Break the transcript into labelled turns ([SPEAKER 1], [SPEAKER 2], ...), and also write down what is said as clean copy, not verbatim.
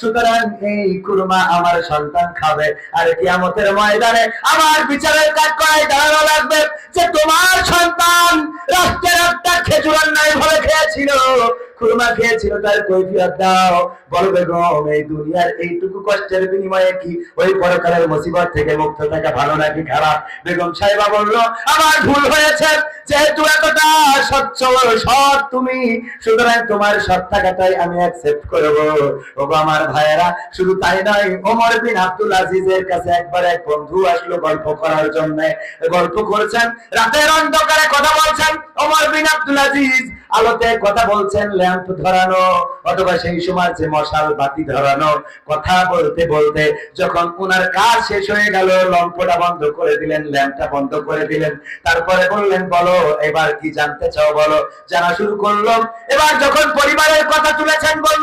[SPEAKER 1] সুতরাং এই কুরমা আমার সন্তান খাবে, আর কিয়ামতের ময়দানে আমার বিচারের কাজ করাই দাঁড়ানো লাগবে যে তোমার সন্তান রাষ্ট্রের একটা খেজুরের নাই ভরে খেয়েছিল, খুরমা খেয়েছিল, তার কৈফিয়ত দাও। বলো বেগম, এই দুনিয়ার এইটুকু কষ্টের বিনিময়ে কি ওই পরকালের মুসিবত থেকে মুক্ত থাকা ভালো নাকি খারাপ? বেগম সাহেবা বলল, আমার ভুল হয়েছে, যেহেতু এতটা স্বচ্ছ সৎ তুমি, সুতরাং তোমার সৎ থাকাটাই আমি অ্যাকসেপ্ট করব। ওগো আমার ভাইয়েরা, শুধু তাই নয়, ওমর বিন আব্দুল আজিজের কাছে একবার এক বন্ধু আসলো গল্প করার জন্য। গল্প করছেন, রাতের অন্ধকারে কথা বলছেন। ওমর বিন আব্দুল আজিজ আলোতে কথা বলছেন, ল্যাম্প ধরানো অথবা সেই সময় যে মশাল বাতি ধরানো। কথা বলতে বলতে যখন ওনার কাজ শেষ হয়ে গেল, লম্পটা বন্ধ করে দিলেন, ল্যাম্পটা বন্ধ করে দিলেন। তারপরে বললেন, বলো এবার কি জানতে চাও, বলো। জানা শুরু করলো। এবার যখন পরিবারের কথা তুলেছেন,